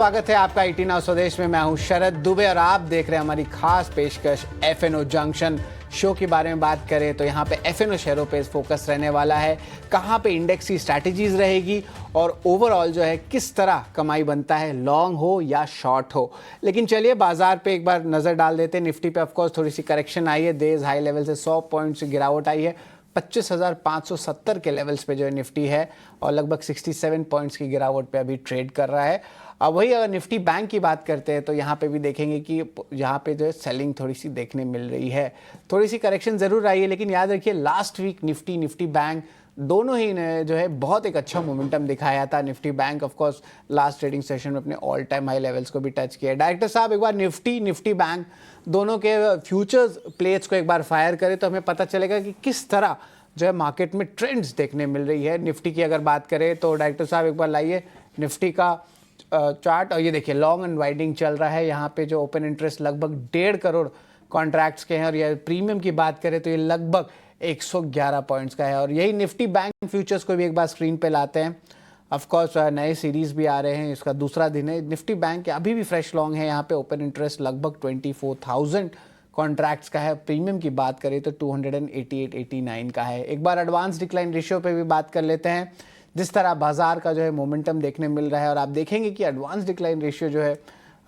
स्वागत है आपका 18 नाउ स्वदेश में। मैं हूं शरद दुबे और आप देख रहे हैं हमारी खास पेशकश एफएनओ जंक्शन। शो के बारे में बात करें तो यहाँ पे एफएनओ शेयरों पे फोकस रहने वाला है, कहाँ पे इंडेक्स की स्ट्रैटेजीज रहेगी और ओवरऑल जो है किस तरह कमाई बनता है, लॉन्ग हो या शॉर्ट हो। लेकिन चलिए बाजार पे एक बार नजर डाल देते हैं। निफ्टी पे ऑफकोर्स थोड़ी सी करेक्शन आई है, डेज हाई लेवल से 100 पॉइंट्स की गिरावट आई है। 25,570 के लेवल्स पे जो है निफ्टी है और लगभग 67 पॉइंट्स की गिरावट पे अभी ट्रेड कर रहा है। अब वही अगर निफ्टी बैंक की बात करते हैं तो यहाँ पे भी देखेंगे कि यहाँ पे जो है सेलिंग थोड़ी सी देखने मिल रही है, थोड़ी सी करेक्शन ज़रूर आई है। लेकिन याद रखिए लास्ट वीक निफ्टी बैंक दोनों ही ने जो है बहुत एक अच्छा मोमेंटम दिखाया था। Nifty bank of course last trading session में अपने ऑल टाइम हाई लेवल्स को भी टच किया। डायरेक्टर साहब एक बार निफ्टी बैंक दोनों के फ्यूचर्स प्लेट्स को एक बार फायर करें तो हमें पता चलेगा कि किस तरह जो है मार्केट में ट्रेंड्स देखने मिल रही है। निफ्टी की अगर बात करें तो डायरेक्टर साहब एक बार लाइए निफ्टी का चार्ट। और ये देखिए लॉन्ग एंड वाइडिंग चल रहा है। यहाँ पे जो ओपन इंटरेस्ट लगभग 1.5 करोड़ कॉन्ट्रैक्ट्स के हैं और ये प्रीमियम की बात करें तो ये लगभग 111 पॉइंट्स का है। और यही निफ्टी बैंक फ्यूचर्स को भी एक बार स्क्रीन पे लाते हैं। ऑफकोर्स नए सीरीज भी आ रहे हैं, इसका दूसरा दिन है। निफ्टी बैंक अभी भी फ्रेश लॉन्ग है। यहाँ पे ओपन इंटरेस्ट लगभग 24,000 कॉन्ट्रैक्ट्स का है। प्रीमियम की बात करें तो 288-89 का है। एक बार एडवांस डिक्लाइन रेशियो पे भी बात कर लेते हैं। जिस तरह बाजार का जो है मोमेंटम देखने मिल रहा है और आप देखेंगे कि एडवांस डिक्लाइन रेशियो जो है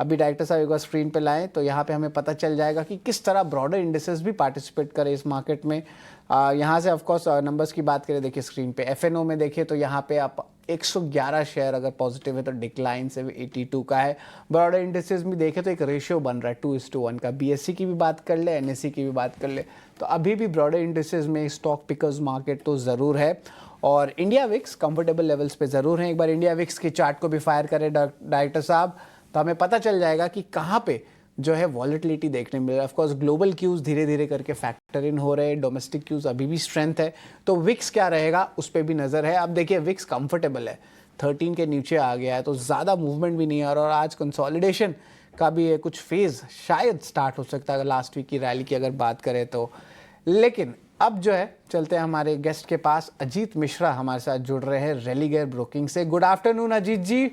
अभी डायरेक्टर साहब एक बार स्क्रीन पे लाएं तो यहाँ पे हमें पता चल जाएगा कि किस तरह ब्रॉडर इंडिसेस भी पार्टिसिपेट करें इस मार्केट में। यहाँ से ऑफकोर्स नंबर्स की बात करें, देखिए स्क्रीन पे एफएनओ में देखिए तो यहाँ पे आप 111 शेयर अगर पॉजिटिव है तो डिक्लाइन से 82 का है। ब्रॉडर इंडिसेस में देखें तो एक रेशियो बन रहा है 2:1 का। बीएससी की भी बात कर ले, एनएससी की भी बात कर ले तो अभी भी ब्रॉडर इंडिसेस में स्टॉक पिकर्स मार्केट तो ज़रूर है। और इंडिया विक्स कंफर्टेबल लेवल्स पे ज़रूर हैं। एक बार इंडिया विक्स के चार्ट को भी फायर करें डायरेक्टर साहब तो हमें पता चल जाएगा कि कहाँ पे जो है वॉलेटिलिटी देखने मिल रहा है। ऑफकोर्स ग्लोबल क्यूज़ धीरे धीरे करके फैक्टर इन हो रहे हैं, डोमेस्टिक क्यूज़ अभी भी स्ट्रेंथ है। तो विक्स क्या रहेगा उस पर भी नज़र है। अब देखिए विक्स कंफर्टेबल है, 13 के नीचे आ गया है तो ज़्यादा मूवमेंट भी नहीं आ रहा और आज कंसोलिडेशन का भी कुछ फेज़ शायद स्टार्ट हो सकता है लास्ट वीक की रैली की अगर बात करें तो। लेकिन अब जो है चलते हैं हमारे गेस्ट के पास। अजीत मिश्रा हमारे साथ जुड़ रहे हैं रेलिगेयर ब्रोकिंग से। Good afternoon Ajit ji.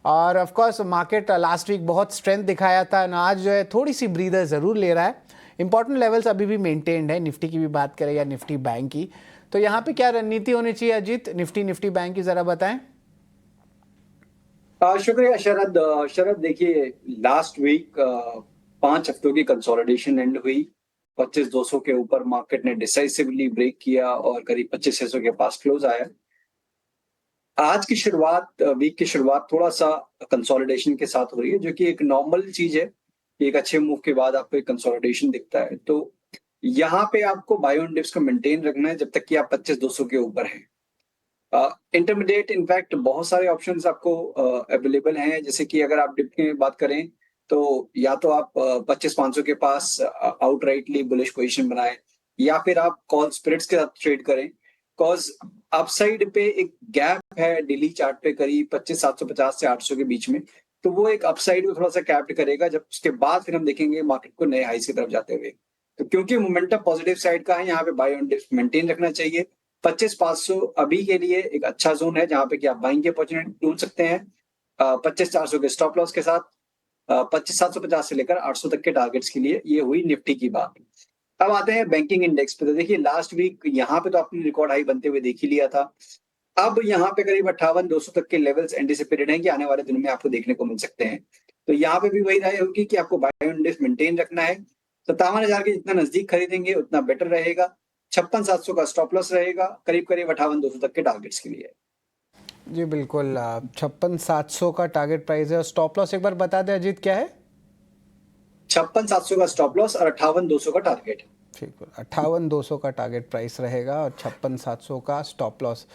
और of course market last week बहुत स्ट्रेंथ दिखाया था ना, आज जो है थोड़ी सी ब्रीदर ज़रूर ले रहा है। इंपॉर्टेंट लेवल्स अभी भी मेंटेन्ड है, निफ्टी की भी बात करें या निफ्टी बैंक की। तो यहाँ पे क्या रणनीति होनी चाहिए अजीत निफ्टी बैंक की, ज़रा बताएं। शुक्रिया शरद देखिए लास्ट वीक 5 हफ्तों की कंसोलिडेशन एंड हुई। 25,200 के ऊपर मार्केट ने डिसाइसिवली ब्रेक किया और करीब 25,600 के पास क्लोज आया। आज की शुरुआत वीक की शुरुआत थोड़ा सा कंसोलिडेशन के साथ हो रही है जो कि एक नॉर्मल चीज है। एक अच्छे मूव के बाद आपको एक कंसोलिडेशन दिखता है तो यहाँ पे आपको बाय ऑन डिप्स को मेंटेन रखना है जब तक कि आप 25,200 के ऊपर हैं। इंटरमीडिएट इनफैक्ट बहुत सारे ऑप्शंस आपको अवेलेबल हैं, जैसे कि अगर आप डिप की बात करें तो या तो आप 25,500 के पास आउटराइटली बुलिश पोजीशन बनाएं या फिर आप कॉल स्प्रेड्स के साथ ट्रेड करें। कॉज अपसाइड पे एक गैप है डेली चार्ट पे करीब 25,750 से 800 के बीच में, तो वो एक अपसाइड को थोड़ा सा कैप्ट करेगा। जब उसके बाद फिर हम देखेंगे मार्केट को नए हाइस की तरफ जाते हुए। तो क्योंकि मोमेंटम पॉजिटिव साइड का है, यहाँ पे बाय ऑन डिप्स मेंटेन रखना चाहिए। 25,500 अभी के लिए एक अच्छा जोन है जहां पे कि आप बाइंग की अपॉर्चुनिटी ढूंढ सकते हैं 25,400 के स्टॉप लॉस के साथ। 25,750 से लेकर 800 तक के टारगेट्स के लिए ये हुई निफ्टी की बात। अब आते हैं बैंकिंग इंडेक्स पे। तो देखिए लास्ट वीक यहाँ पे तो आपने रिकॉर्ड हाई बनते हुए देख ही लिया था। अब यहाँ पे करीब 58,200 तक के लेवल्स एंटिसिपेटेड हैं कि आने वाले दिनों में आपको देखने को मिल सकते हैं। तो यहाँ पे भी वही राय होगी कि आपको बाय ऑन डिप्स मेंटेन रखना है। 57,000 के जितना नजदीक खरीदेंगे उतना बेटर रहेगा। 56,700 का स्टॉप लॉस रहेगा, करीब करीब 58,200 तक के टारगेट्स के लिए। जी बिल्कुल, 56,700 का टारगेट प्राइस है और स्टॉप लॉस एक बार बता दें अजीत क्या है। 56,700 का स्टॉप लॉस और 58,200 का टारगेट। ठीक है, 58,200 का टारगेट प्राइस रहेगा और 56,700 का स्टॉप लॉस।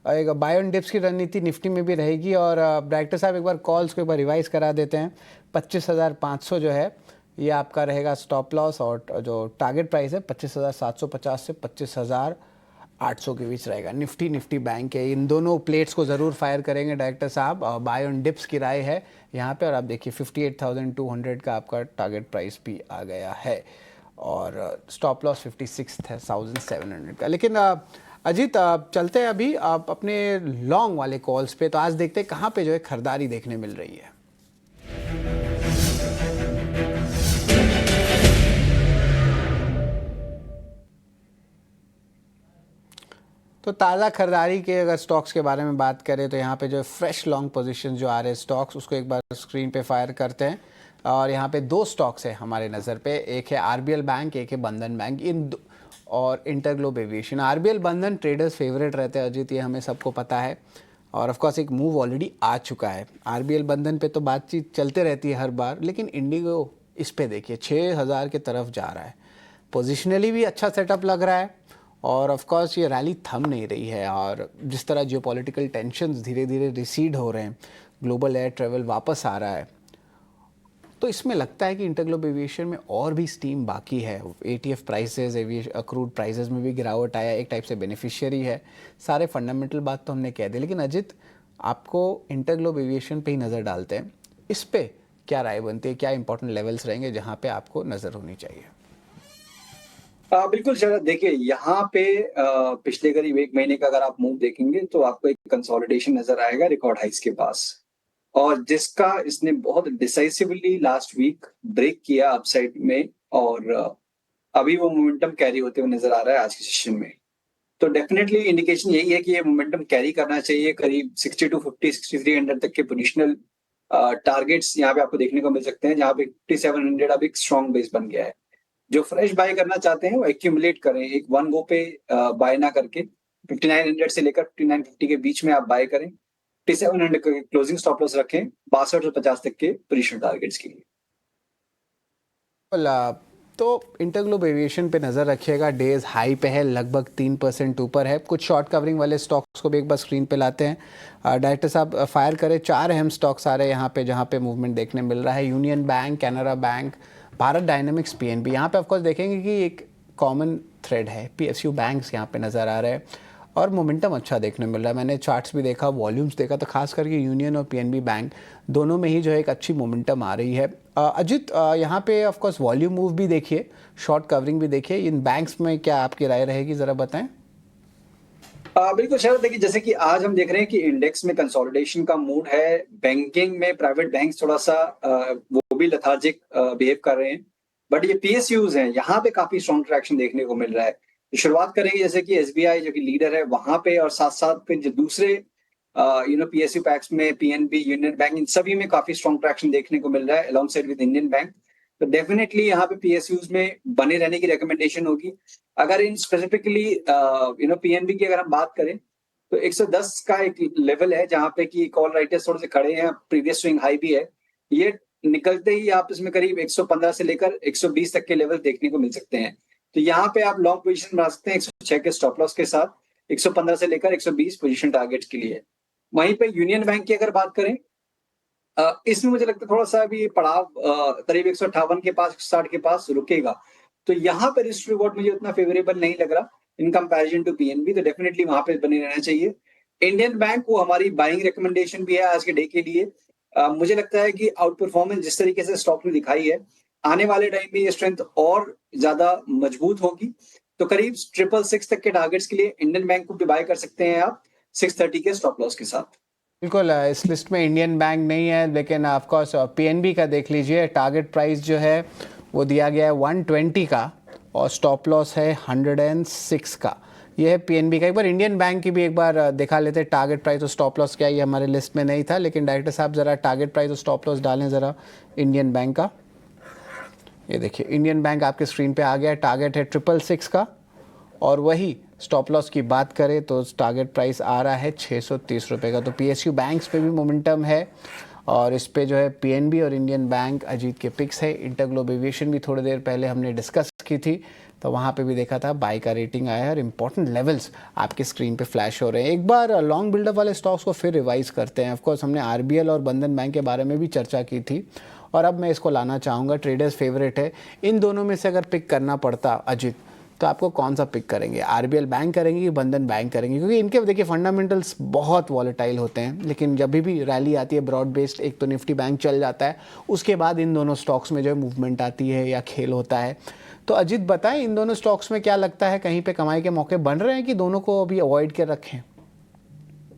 एक बाय ऑन डिप्स की रणनीति निफ्टी में भी रहेगी। और डायरेक्टर साहब एक बार कॉल्स को एक बार रिवाइज करा देते हैं। 25,500 जो है ये आपका रहेगा स्टॉप लॉस और जो टारगेट प्राइस है 25,750 से 25,800 के बीच रहेगा। निफ्टी बैंक है, इन दोनों प्लेट्स को ज़रूर फायर करेंगे डायरेक्टर साहब। बाय ऑन डिप्स की राय है यहाँ पे। और आप देखिए 58,200 का आपका टारगेट प्राइस भी आ गया है और स्टॉप लॉस 56,700 का। लेकिन अजीत चलते हैं अभी आप अपने लॉन्ग वाले कॉल्स पे। तो आज देखते हैं कहाँ पे जो है खरीदारी देखने मिल रही है। तो ताज़ा खरीदारी के अगर स्टॉक्स के बारे में बात करें तो यहाँ पे जो फ्रेश लॉन्ग पोजीशन जो आ रहे हैं स्टॉक्स, उसको एक बार स्क्रीन पे फायर करते हैं। और यहाँ पे दो स्टॉक्स है हमारे नज़र पे, एक है आरबीएल बैंक, एक है बंधन बैंक, और इंटरग्लोब एविएशन। आरबीएल बंधन ट्रेडर्स फेवरेट रहते हैं अजीत, ये हमें सबको पता है। और ऑफ कोर्स एक मूव ऑलरेडी आ चुका है। आरबीएल बंधन पे तो बातचीत चलते रहती है हर बार, लेकिन इंडिगो इस पे देखिए 6000 की तरफ जा रहा है। पोजिशनली भी अच्छा सेटअप लग रहा है और ऑफ कोर्स ये रैली थम नहीं रही है। और जिस तरह जियोपॉलिटिकल टेंशन्स धीरे धीरे रिसीड हो रहे हैं, ग्लोबल एयर ट्रेवल वापस आ रहा है, तो इसमें लगता है कि इंटरग्लोब एविएशन में और भी स्टीम बाकी है। ETF prices, aviation crude prices में भी गिरावट आया, एक टाइप से बेनिफिशियरी है। सारे फंडामेंटल बात तो हमने कह दी, लेकिन अजित आपको इंटरग्लोब एविएशन पे ही नज़र डालते हैं। इस पे क्या राय बनती है, क्या इंपॉर्टेंट लेवल्स रहेंगे जहाँ पे आपको नज़र होनी चाहिए? बिल्कुल शरद, देखिए यहाँ पे पिछले करीब एक महीने का अगर आप मूव देखेंगे तो आपको एक कंसोलिडेशन नजर आएगा रिकॉर्ड हाइस के पास, और जिसका इसने बहुत डिसाइसिवली लास्ट वीक ब्रेक किया अपसाइड में, और अभी वो मोमेंटम कैरी होते हुए नजर आ रहा है आज के सेशन में। तो डेफिनेटली इंडिकेशन यही है कि ये मोमेंटम कैरी करना चाहिए। करीब 6250 6300 तक के पोजिशनल टारगेट्स यहाँ पे आपको देखने को मिल सकते हैं, जहाँ पे 5700 अब एक स्ट्रॉन्ग बेस बन गया है। जो फ्रेश बाय करना चाहते हैं वो एक्यूमुलेट करें, एक वन गो पे बाय ना करके 5900 से लेकर 5950 के बीच में आप बाय करें। 5700 के क्लोजिंग स्टॉप लॉस रखें 6250 तक के पोजीशन टारगेट्स के लिए। तो इंटरग्लोब एविएशन पे नज़र रखिएगा, डेज हाई पे है, लगभग 3% ऊपर है। कुछ शॉर्ट कवरिंग वाले स्टॉक्स को भी एक बार स्क्रीन पे लाते हैं। डायरेक्टर साहब फायर करें। 4 अहम स्टॉक्स आ रहे हैं यहाँ पे जहाँ पे मूवमेंट देखने मिल रहा है। Union bank, Canara bank, Bharat dynamics, PNB. यहाँ पे ऑफकोर्स देखेंगे कि एक कॉमन थ्रेड है, पीएसयू बैंक्स यहाँ पे नज़र आ रहे हैं और मोमेंटम अच्छा देखने मिल रहा है। मैंने चार्ट्स भी देखा, वॉल्यूम्स देखा, तो खास करके यूनियन और पीएनबी बैंक दोनों में ही जो है एक अच्छी मोमेंटम आ रही है। अजित, यहाँ पे ऑफ कोर्स वॉल्यूम मूव भी देखिए, शॉर्ट कवरिंग भी देखिए। इन बैंक्स में क्या आपकी राय रहेगी, ज़रा बताएं। बिल्कुल शरद, देखिए जैसे कि आज हम देख रहे हैं कि इंडेक्स में कंसोलिडेशन का मूड है। बैंकिंग में प्राइवेट बैंक्स थोड़ा सा वो भी लेथार्जिक बिहेव कर रहे हैं, बट ये पीएसयूज हैं, यहाँ पे काफी स्ट्रॉन्ग ट्रैक्शन देखने को मिल रहा है। शुरुआत करेंगे जैसे कि एसबीआई जो कि लीडर है वहां पे, और साथ साथ फिर जो दूसरे पीएसयू पैक्स में पीएनबी, यूनियन बैंक, इन सभी में काफी स्ट्रॉन्ग ट्रैक्शन देखने को मिल रहा है along side with Indian bank. तो डेफिनेटली यहाँ पे पीएसयूज में बने रहने की रिकमेंडेशन होगी। अगर इन स्पेसिफिकली पीएनबी की अगर हम बात करें तो 110 का एक लेवल है जहां पे कि कॉल राइटर्स थोड़े से खड़े हैं, प्रीवियस स्विंग हाई भी है। ये निकलते ही आप इसमें करीब 115 से लेकर 120 तक के लेवल देखने को मिल सकते हैं। तो यहाँ पे आप लॉन्ग पोजीशन बना सकते हैं 106 के स्टॉप लॉस के साथ, 115 से लेकर 120 पोजीशन टारगेट्स के लिए। वहीं पे यूनियन बैंक की अगर बात करें, इसमें मुझे लगता है थोड़ा सा अभी पड़ाव करीब 158 के पास, 160 के पास रुकेगा। तो यहाँ पे रिस्क रिवॉर्ड मुझे उतना फेवरेबल नहीं लग रहा इन कंपैरिजन टू पीएनबी, तो डेफिनेटली वहां पे बने रहना चाहिए। इंडियन बैंक वो हमारी बाइंग रिकमेंडेशन भी है आज के डे के लिए। मुझे लगता है कि आउट परफॉर्मेंस जिस तरीके से स्टॉक ने दिखाई है, आने वाले टाइम में ये स्ट्रेंथ और ज्यादा मजबूत होगी। तो करीब 666 तक के टारगेट्स के लिए इंडियन बैंक को भी बाय कर सकते हैं आप 630 के स्टॉप लॉस के साथ। बिल्कुल, इस लिस्ट में इंडियन बैंक नहीं है, लेकिन ऑफकोर्स पीएनबी का देख लीजिए। टारगेट प्राइस जो है वो दिया गया है 120 का और स्टॉप लॉस है 106 का। ये है पीएनबी का। एक बार इंडियन बैंक की भी एक बार दिखा लेते हैं, टारगेट प्राइस और स्टॉप लॉस क्या, ये हमारे लिस्ट में नहीं था, लेकिन डायरेक्टर साहब ज़रा टारगेट प्राइस और स्टॉप लॉस डालें ज़रा इंडियन बैंक का। ये देखिए इंडियन बैंक आपके स्क्रीन पे आ गया। टारगेट है 666 का, और वही स्टॉप लॉस की बात करें तो टारगेट प्राइस आ रहा है 630 रुपये का। तो पीएसयू बैंक्स पे भी मोमेंटम है, और इस पे जो है पीएनबी और इंडियन बैंक अजीत के पिक्स है। इंटरग्लोब एविएशन भी थोड़ी देर पहले हमने डिस्कस की थी, तो वहाँ पे भी देखा था बाय का रेटिंग आया है, और इंपॉर्टेंट लेवल्स आपके स्क्रीन पे फ्लैश हो रहे हैं। एक बार लॉन्ग बिल्डअप वाले स्टॉक्स को फिर रिवाइज करते हैं। ऑफकोर्स हमने आरबीएल और बंधन बैंक के बारे में भी चर्चा की थी, और अब मैं इसको लाना चाहूँगा, ट्रेडर्स फेवरेट है। इन दोनों में से अगर पिक करना पड़ता अजीत, तो आपको कौन सा पिक करेंगे? आरबीएल बैंक करेंगे कि बंधन बैंक करेंगे? क्योंकि इनके देखिए फंडामेंटल्स बहुत वॉलेटाइल होते हैं, लेकिन जब भी रैली आती है ब्रॉड बेस्ड, एक तो निफ्टी बैंक चल जाता है, उसके बाद इन दोनों स्टॉक्स में जो है मूवमेंट आती है या खेल होता है। तो अजीत बताएं, इन दोनों स्टॉक्स में क्या लगता है, कहीं पे कमाई के मौके बन रहे हैं कि दोनों को अभी अवॉइड कर रखें?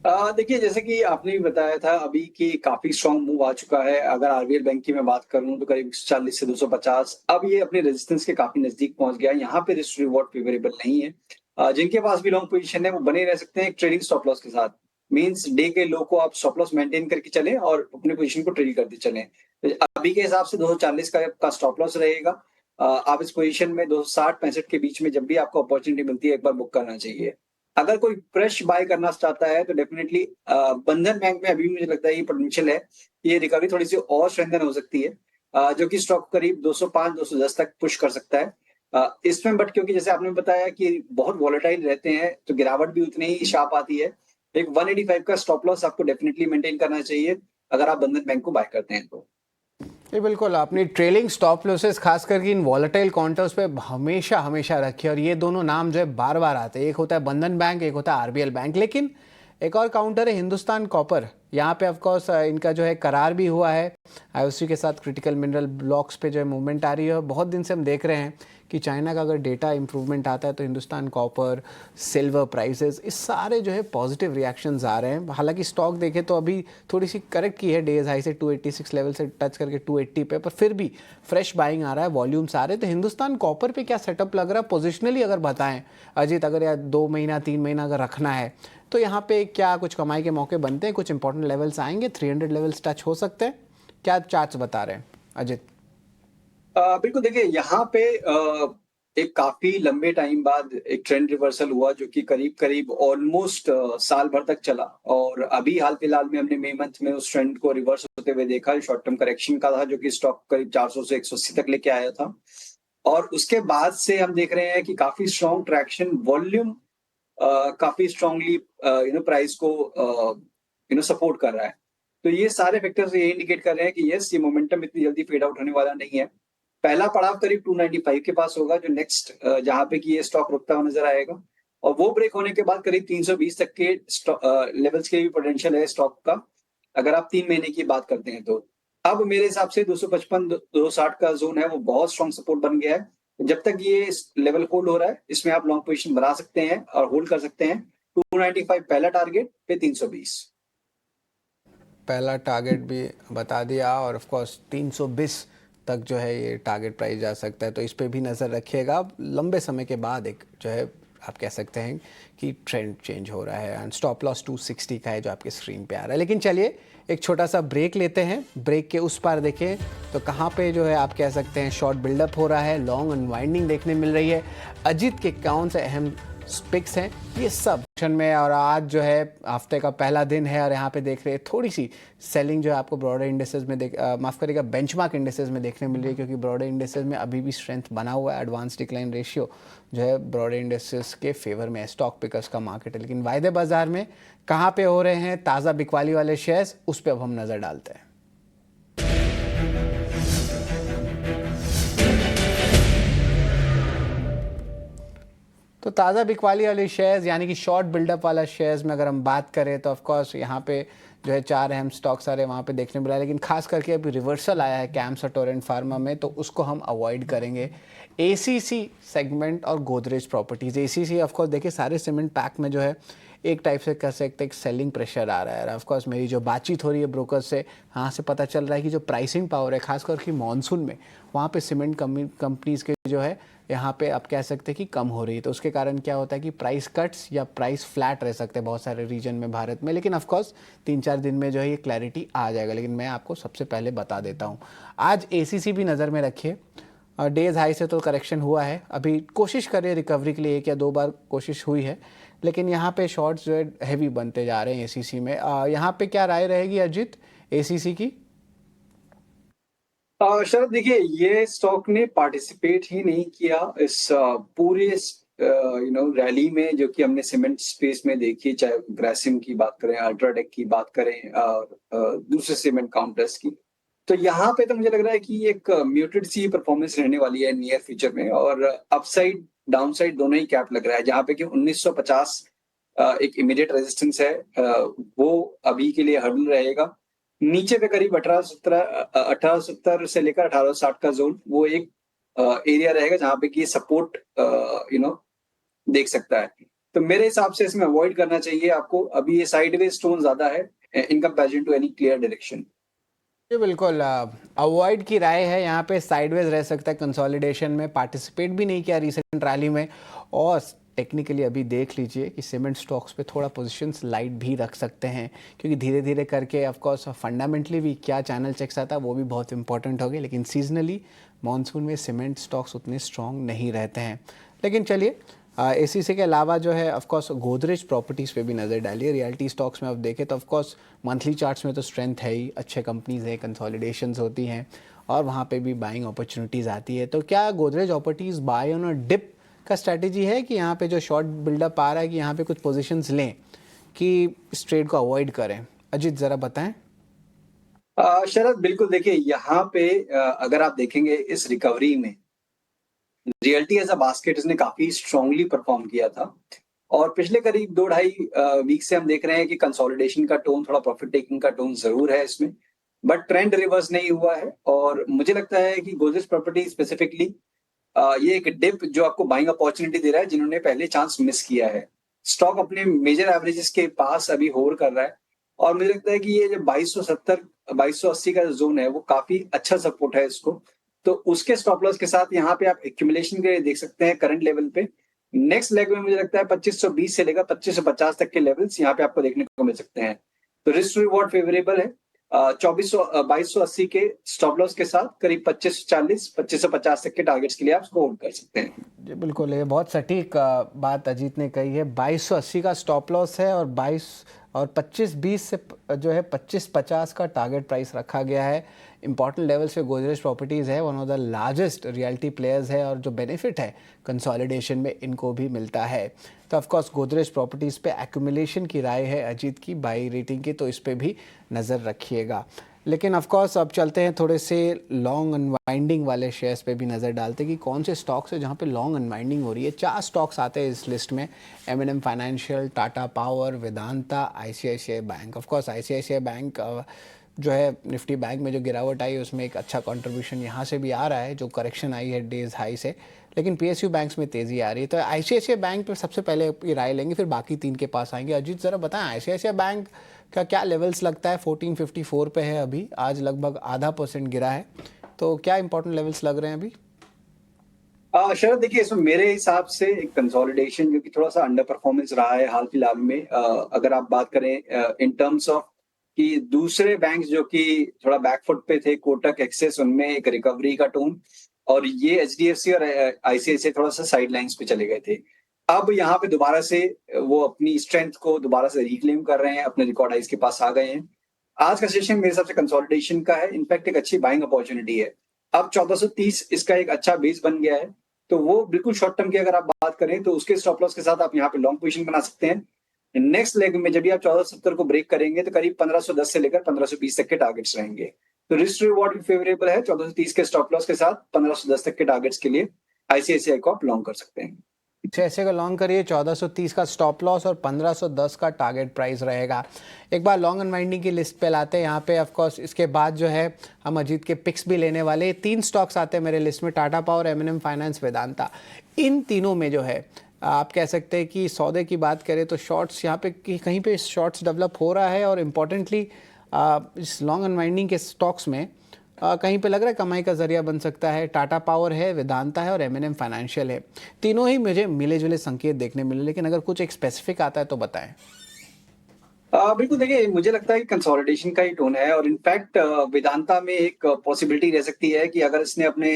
देखिए जैसे कि आपने भी बताया था अभी कि काफी स्ट्रॉन्ग मूव आ चुका है। अगर आरबीएल बैंक की मैं बात करूं तो करीब 140 से 250, अब ये अपने रेजिस्टेंस के काफी नजदीक पहुंच गया है। यहाँ पे रिस्क रिवॉर्ड फेवरेबल नहीं है। जिनके पास भी लॉन्ग पोजीशन है वो बने रह सकते हैं ट्रेडिंग स्टॉप लॉस के साथ। मींस डे के लो को आप स्टॉप लॉस मेंटेन करके चलें और अपनी पोजीशन को ट्रेड करते चलें। तो अभी के हिसाब से 240 का स्टॉप लॉस रहेगा। आप इस पोजीशन में 260-65 के बीच में जब भी आपको अपॉर्चुनिटी मिलती है एक बार बुक करना चाहिए। अगर कोई फ्रेश बाय करना चाहता है तो डेफिनिटली बंधन बैंक में अभी भी मुझे लगता है ये पोटेंशियल है, ये रिकवरी थोड़ी-सी और स्ट्रेंथन हो सकती है, जो कि स्टॉक करीब 205-210 तक पुश कर सकता है। इसमें बट क्योंकि जैसे आपने बताया कि बहुत वॉलेटाइल रहते हैं, तो गिरावट भी उतनी ही शार्प आती है। एक 185 का स्टॉप लॉस आपको डेफिनिटली मेंटेन करना चाहिए, अगर आप बंधन बैंक को बाय करते हैं तो। ये बिल्कुल अपनी ट्रेलिंग स्टॉप लॉसेस खास करके इन वॉलेटाइल काउंटर्स पे हमेशा हमेशा रखिए, और ये दोनों नाम जो है बार बार आते हैं। एक होता है बंधन बैंक, एक होता है आरबीएल बैंक, लेकिन एक और काउंटर है हिंदुस्तान कॉपर। यहाँ पे ऑफकोर्स इनका जो है करार भी हुआ है आईओसी के साथ। क्रिटिकल मिनरल ब्लॉक्स पे जो है मूवमेंट आ रही है, और बहुत दिन से हम देख रहे हैं कि चाइना का अगर डेटा इंप्रूवमेंट आता है तो हिंदुस्तान कॉपर, सिल्वर प्राइसेस, इस सारे जो है पॉजिटिव रिएक्शंस आ रहे हैं। हालांकि स्टॉक देखें तो अभी थोड़ी सी करेक्ट की है, डेज हाई से 286 लेवल से टच करके 280 पे, पर फिर भी फ्रेश बाइंग आ रहा है, वॉल्यूम्स आ रहे हैं। तो हिंदुस्तान कॉपर पे क्या सेटअप लग रहा है पोजिशनली, अगर बताएं अजीत, अगर या 2 महीना 3 महीना अगर रखना है तो यहाँ पे क्या कुछ कमाई के मौके बनते हैं? कुछ इंपॉर्टेंट लेवल्स आएंगे, 300 लेवल्स टच हो सकते हैं? क्या चार्ट्स बता रहे हैं अजीत? बिल्कुल देखिए यहाँ पे एक काफी लंबे टाइम बाद एक ट्रेंड रिवर्सल हुआ जो कि करीब-करीब ऑलमोस्ट साल भर तक चला, और अभी हाल-फिलहाल में हमने मई मंथ में उस ट्रेंड को रिवर्स होते हुए देखा। शॉर्ट टर्म करेक्शन का था जो कि स्टॉक करीब 400 से 180 तक लेके आया था, और उसके बाद से हम देख रहे हैं कि काफी स्ट्रॉन्ग ट्रैक्शन, वॉल्यूम काफी स्ट्रांगली प्राइस को सपोर्ट कर रहा है। तो ये सारे फैक्टर्स ये इंडिकेट कर रहे हैं कि यस, ये मोमेंटम इतनी जल्दी फेड आउट होने वाला नहीं है। पहला पड़ाव करीब 295 के पास होगा, जो नेक्स्ट जहां पे कि ये स्टॉक रुकता हुआ नजर आएगा, और वो ब्रेक होने के बाद करीब 320 तक के लेवल्स के भी पोटेंशियल है स्टॉक का, अगर आप 3 महीने की बात करते हैं तो। अब मेरे हिसाब से 255 260 का जोन है वो बहुत स्ट्रॉन्ग सपोर्ट बन गया है। जब तक ये लेवल होल्ड हो रहा है, इसमें आप लॉन्ग पोजीशन बना सकते हैं और होल्ड कर सकते हैं। 295 पहला टारगेट पे 320 पहला टारगेट भी बता दिया, और ऑफ कोर्स 320 तक जो है ये टारगेट प्राइस जा सकता है, तो इस पे भी नज़र रखिएगा। लंबे समय के बाद एक जो है आप कह सकते हैं कि ट्रेंड चेंज हो रहा है, एंड स्टॉप लॉस 260 का है जो आपके स्क्रीन पे आ रहा है। लेकिन चलिए एक छोटा सा ब्रेक लेते हैं। ब्रेक के उस पार देखें तो कहाँ पे जो है आप कह सकते हैं शॉर्ट बिल्डअप हो रहा है, लॉन्ग अनवाइंडिंग देखने मिल रही है, अजीत के कौन से अहम पिक्स हैं, ये सब सेक्शन में। और आज जो है हफ्ते का पहला दिन है, और यहाँ पे देख रहे हैं थोड़ी सी सेलिंग जो है आपको ब्रॉडर इंडेसेस में माफ़ करिएगा बेंचमार्क इंडेसेस में देखने मिल रही है, क्योंकि ब्रॉडर इंडेसेस में अभी भी स्ट्रेंथ बना हुआ है। एडवांस डिक्लाइन रेशियो जो है ब्रॉडर इंडेसेस के फेवर में है, स्टॉक पिकर्स का मार्केट है। लेकिन वायदे बाजार में कहाँ पे हो रहे हैं ताज़ा बिकवाली वाले शेयर्स, उस पर अब हम नज़र डालते हैं। तो ताज़ा बिकवाली वाले शेयर्स यानी कि शॉर्ट बिल्डअप वाला शेयर्स में अगर हम बात करें तो ऑफकोर्स यहाँ पे जो है 4 अहम स्टॉक्स सारे वहाँ पे देखने मिला है, लेकिन खास करके अभी रिवर्सल आया है कैम्स और टोरेंट फार्मा में, तो उसको हम अवॉइड करेंगे। एसीसी सेगमेंट और गोदरेज प्रॉपर्टीज़। एसीसी ऑफकोर्स देखिए सारे सीमेंट पैक में जो है एक टाइप से कह सकते एक सेलिंग प्रेशर आ रहा है। ऑफकोर्स मेरी जो बातचीत हो रही है ब्रोकर से, यहाँ से पता चल रहा है कि जो प्राइसिंग पावर है खास करके मानसून में, वहाँ पे सीमेंट कंपनीज़ के जो है यहाँ पे आप कह सकते हैं कि कम हो रही है। तो उसके कारण क्या होता है कि प्राइस कट्स या प्राइस फ्लैट रह सकते हैं बहुत सारे रीजन में भारत में, लेकिन ऑफकोर्स 3-4 दिन में जो है ये क्लैरिटी आ जाएगा। लेकिन मैं आपको सबसे पहले बता देता हूँ, आज एसीसी भी नज़र में रखिए। डेज हाई से तो करेक्शन हुआ है, अभी कोशिश करिए रिकवरी के लिए, 1 या 2 बार कोशिश हुई है, लेकिन यहाँ पे शॉर्ट्स जो है हैवी बनते जा रहे हैं एसीसी में। यहाँ पे क्या राय रहेगी अजीत एसीसी की? शरद देखिए, ये स्टॉक ने पार्टिसिपेट ही नहीं किया इस पूरे रैली में जो कि हमने सीमेंट स्पेस में देखी, चाहे ग्रासिम की बात करें, अल्ट्राटेक की बात करें, और दूसरे सीमेंट काउंटर्स की। तो यहाँ पे तो मुझे लग रहा है कि एक म्यूटेड सी परफॉर्मेंस रहने वाली है नियर फ्यूचर में, और अपसाइड डाउनसाइड दोनों ही कैप लग रहा है। जहाँ पे कि 1950 एक इमीडिएट रेजिस्टेंस है, वो अभी के लिए हर्डल रहेगा। नीचे पे करीब 1870 से लेकर 1860 का जोन, वो एक एरिया रहेगा जहाँ पे कि सपोर्ट देख सकता है। तो मेरे हिसाब से इसमें अवॉइड करना चाहिए आपको। अभी ये साइडवेज टोन ज्यादा है in comparison to any clear direction. जी बिल्कुल, अवॉइड की राय है। यहाँ पे साइडवेज रह सकता है, कंसोलिडेशन में पार्टिसिपेट भी नहीं किया रिसेंट रैली में, और टेक्निकली अभी देख लीजिए कि सीमेंट स्टॉक्स पे थोड़ा पोजीशंस लाइट भी रख सकते हैं, क्योंकि धीरे धीरे करके ऑफ कोर्स फंडामेंटली भी क्या चैनल चेक्स आता है वो भी बहुत इंपॉर्टेंट हो गए, लेकिन सीजनली मॉनसून में सीमेंट स्टॉक्स उतने स्ट्रॉन्ग नहीं रहते हैं। लेकिन चलिए एसीसी के अलावा जो है ऑफ कोर्स गोदरेज प्रॉपर्टीज़ पे भी नज़र डालिए। रियल्टी स्टॉक्स में आप देखें तो ऑफ कोर्स मंथली चार्ट्स में तो स्ट्रेंथ है ही, अच्छे कंपनीज हैं, कंसोलिडेशंस होती हैं और वहाँ पे भी बाइंग अपॉर्चुनिटीज़ आती है। तो क्या Godrej properties buy on a dip का स्ट्रैटेजी है कि यहाँ पे जो शॉर्ट बिल्डअप आ रहा है कि यहाँ पे कुछ पोजीशंस लें कि इस ट्रेड को अवॉइड करें? अजीत ज़रा बताएं। शरद, बिल्कुल देखिए यहाँ पे अगर आप देखेंगे इस रिकवरी में रियल्टी एज अ बास्केट इसने काफी स्ट्रांगली परफॉर्म किया था और पिछले करीब 2-2.5 वीक से हम देख रहे हैं कि कंसोलिडेशन का टोन, थोड़ा प्रॉफिट टेकिंग का टोन जरूर है इसमें, बट ट्रेंड रिवर्स नहीं हुआ है। और मुझे लगता है कि गोदरेज प्रॉपर्टी स्पेसिफिकली ये एक डिप जो आपको बाइंग अपॉर्चुनिटी दे रहा है जिन्होंने पहले चांस मिस किया है। स्टॉक अपने मेजर एवरेजेस के पास अभी होल्ड कर रहा है और मुझे लगता है कि ये जो 2270 2280 का जोन है वो काफी अच्छा सपोर्ट है इसको। तो उसके स्टॉप लॉस के साथ यहाँ पे आप एक्यूमुलेशन के लिए देख सकते हैं करंट लेवल पे। नेक्स्ट लेग में मुझे लगता है 2520 से लेकर 2550 तक के लेवल्स यहाँ पे आपको देखने को मिल सकते हैं। तो रिस्क रिवॉर्ड फेवरेबल है। 2280 के स्टॉप लॉस के साथ करीब 2540 2550 तक के टारगेट्स के लिए आप होल्ड कर सकते हैं। जी बिल्कुल, ये बहुत सटीक बात अजीत ने कही है। 2280 का स्टॉप लॉस है और 2520 से जो है 2550 का टारगेट प्राइस रखा गया है। इंपॉर्टेंट लेवल्स पे गोदरेज प्रॉपर्टीज़ है, one of the largest realty players है और जो बेनिफिट है कंसोलिडेशन में इनको भी मिलता है। तो ऑफकोर्स गोदरेज प्रॉपर्टीज़ पे एक्यूमुलेशन की राय है अजीत की, बाई रेटिंग की, तो इस पर भी नज़र रखिएगा। लेकिन ऑफ कोर्स अब चलते हैं थोड़े से लॉन्ग अनवाइंडिंग वाले शेयर्स पे भी नज़र डालते हैं कि कौन से स्टॉक्स है जहाँ पे लॉन्ग अनवाइंडिंग हो रही है। 4 स्टॉक्स आते हैं इस लिस्ट में, M&M financial, Tata power, Vedanta, ICICI bank. Of course ICICI bank जो है निफ्टी बैंक में जो गिरावट आई उसमें एक अच्छा कंट्रीब्यूशन यहाँ से भी आ रहा है, जो करेक्शन आई है डेज हाई से, लेकिन PSU बैंक्स में तेज़ी आ रही है। तो ICICI बैंक पे सबसे पहले ये राय लेंगे, फिर बाकी 3 के पास आएंगे। अजीत ज़रा बताएं ICICI बैंक का क्या लेवल्स लगता है? 1454 पे है अभी, आज लगभग ½ % गिरा है, तो क्या इंपॉर्टेंट लेवल्स लग रहे हैं अभी? शरद देखिए, इसमें मेरे हिसाब से एक कंसोलिडेशन जो कि थोड़ा सा अंडर परफॉर्मेंस रहा है हाल फिलहाल में। अगर आप बात करें इन टर्म्स ऑफ कि दूसरे बैंक जो कि थोड़ा बैकफुट पे थे, कोटक, एक्सिस, उनमें एक रिकवरी का टोन और ये HDFC और ICICI थोड़ा सा साइड लाइन्स पे चले गए थे। अब यहाँ पे दोबारा से वो अपनी स्ट्रेंथ को दोबारा से रिक्लेम कर रहे हैं, अपने रिकॉर्ड हाइज के पास आ गए हैं। आज का सेशन मेरे हिसाब से कंसोलिडेशन का है, इनफैक्ट एक अच्छी बाइंग अपॉर्चुनिटी है। अब 1430 इसका एक अच्छा बेस बन गया है, तो वो बिल्कुल शॉर्ट टर्म की अगर आप बात करें तो उसके स्टॉप लॉस के साथ आप यहाँ पे लॉन्ग पोजीशन बना सकते हैं। नेक्स्ट लेग में जब भी आप 1470 को ब्रेक करेंगे तो करीब 1510 से लेकर 1520 तक के टारगेट्स रहेंगे। तो रिस्क रिवॉर्ड भी फेवरेबल है। 1430 के स्टॉप लॉस के साथ 1510 तक के टारगेट्स के लिए ICICI को आप लॉन्ग कर सकते हैं। ऐसे का लॉन्ग करिए, 1430 का स्टॉप लॉस और 1510 का टारगेट प्राइस रहेगा। एक बार लॉन्ग अनवाइंडिंग की लिस्ट पे लाते हैं यहाँ पे। ऑफ कोर्स इसके बाद जो है हम अजीत के पिक्स भी लेने वाले। 3 स्टॉक्स आते हैं मेरे लिस्ट में, Tata power, M&M finance, Vedanta. इन तीनों में जो है आप कह सकते हैं कि सौदे की बात करें तो शॉर्ट्स यहाँ पे कहीं पे शॉर्ट्स डेवलप हो रहा है और इम्पॉर्टेंटली इस लॉन्ग अनवाइंडिंग के स्टॉक्स में कहीं पे लग रहा है कमाई का जरिया बन सकता है। टाटा पावर है, वेदांता है और M&M फाइनेंशियल है। तीनों ही मुझे मिले जुले संकेत देखने मिले, लेकिन अगर कुछ एक स्पेसिफिक आता है तो बताएं। बिल्कुल देखिए, मुझे लगता है कि कंसोलिडेशन का ही टोन है और इनफैक्ट वेदांता में एक पॉसिबिलिटी रह सकती है कि अगर इसने अपने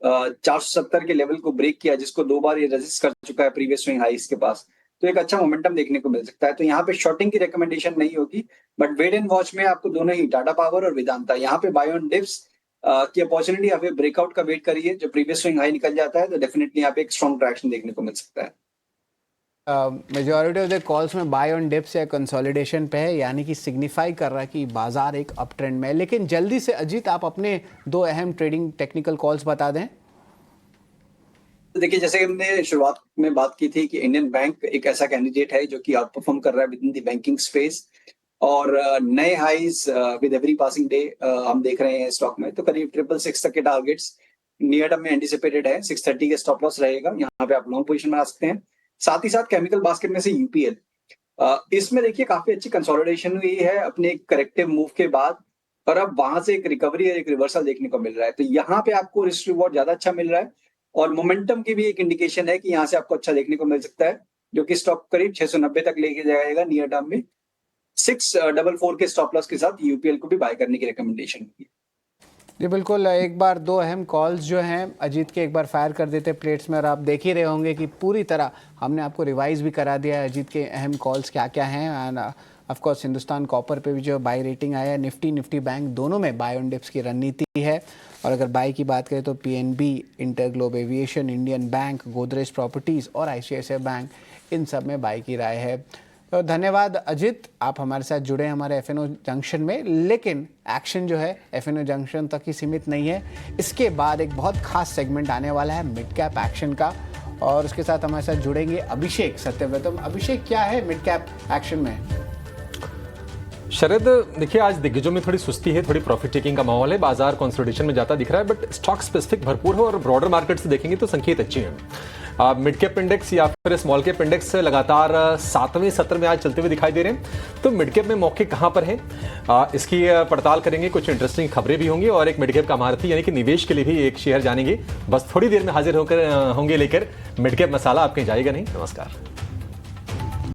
470 के लेवल को ब्रेक किया, जिसको 2 बार ये रेजिस्ट कर चुका है प्रीवियस स्विंग हाईस के पास, तो एक अच्छा मोमेंटम देखने को मिल सकता है। तो यहाँ पे शॉर्टिंग की रिकमेंडेशन नहीं होगी, बट वेट एंड वॉच में आपको दोनों ही टाटा पावर और वेदांता यहाँ पे बाय ऑन डिप्स की अपॉर्चुनिटी, अभी ब्रेकआउट का वेट करिए। जो प्रीवियस स्विंग हाई निकल जाता है तो डेफिनेटली यहाँ पे एक स्ट्रॉन्ग ट्रैक्शन देखने को मिल सकता है। मेजॉरिटी ऑफ द कॉल्स में बाय ऑन डिप्स या कंसोलिडेशन पे है, यानी कि सिग्निफाई कर रहा है कि बाजार एक अप ट्रेंड में है। लेकिन जल्दी से अजीत आप अपने 2 अहम ट्रेडिंग टेक्निकल कॉल्स बता दें। देखिए, जैसे हमने शुरुआत में बात की थी कि इंडियन बैंक एक ऐसा कैंडिडेट है जो कि आउट परफॉर्म कर रहा है with in the banking space और नए highs with every passing day हम देख रहे हैं स्टॉक में। तो करीब 666 तक के टारगेट्स नियर टर्म में एंटिसिपेटेड है। 630 के स्टॉप लॉस रहेगा, यहाँ पे आप लॉन्ग पोजीशन बना सकते हैं। साथ ही साथ केमिकल बास्केट में से UPL, इसमें देखिए काफी अच्छी कंसोलिडेशन हुई है अपने करेक्टिव मूव के बाद और अब वहां से एक रिकवरी और एक रिवर्सल देखने को मिल रहा है। तो यहाँ पे आपको रिस्क रिवॉर्ड ज्यादा अच्छा मिल रहा है। और मोमेंटम की भी एक इंडिकेशन है कि यहाँ से आपको अच्छा देखने को मिल सकता है, जो कि स्टॉक करीब 690 तक लेके जाएगा नियर टर्म में। 644 के स्टॉप लॉस के साथ यूपीएल को भी बाय करने की रिकमेंडेशन होगी। जी बिल्कुल, एक बार दो अहम कॉल्स जो हैं अजीत के एक बार फायर कर देते प्लेट्स में, और आप देख ही रहे होंगे कि पूरी तरह हमने आपको रिवाइज भी करा दिया है अजीत के अहम कॉल्स क्या क्या हैं। End of course Hindustan copper पे भी जो बाय रेटिंग आया है, निफ्टी बैंक दोनों में बाय ऑन डिप्स की रणनीति है। और अगर बाय की बात करें तो PNB, InterGlobe aviation, Indian bank, Godrej properties और आईसीआईसीआई बैंक, इन सब में बाय की राय है। तो धन्यवाद अजित, आप हमारे साथ जुड़े हमारे एफएनओ जंक्शन में। लेकिन एक्शन जो है एफएनओ जंक्शन तक ही सीमित नहीं है, इसके बाद एक बहुत खास सेगमेंट आने वाला है मिड कैप एक्शन का, और उसके साथ हमारे साथ जुड़ेंगे अभिषेक सत्यव्रतम। अभिषेक, क्या है मिड कैप एक्शन में? शरद, देखिए आज दिग्गजों में थोड़ी सुस्ती है, थोड़ी प्रॉफिट टेकिंग का माहौल है, बाजार कंसोलिडेशन में जाता दिख रहा है, बट स्टॉक स्पेसिफिक भरपूर है और ब्रॉडर मार्केट से देखेंगे तो संकेत अच्छी हैं। मिड कैप इंडेक्स या फिर स्मॉल कैप इंडेक्स लगातार 7वें सत्र में आज चलते हुए दिखाई दे रहे हैं। तो मिड कैप में मौके कहां पर हैं, इसकी पड़ताल करेंगे, कुछ इंटरेस्टिंग खबरें भी होंगी और एक मिड कैप का महारथी यानी कि निवेश के लिए भी एक शेयर जानेंगे। बस थोड़ी देर में हाजिर होकर होंगे लेकर मिड कैप मसाला, आपके जाएगा नहीं। नमस्कार।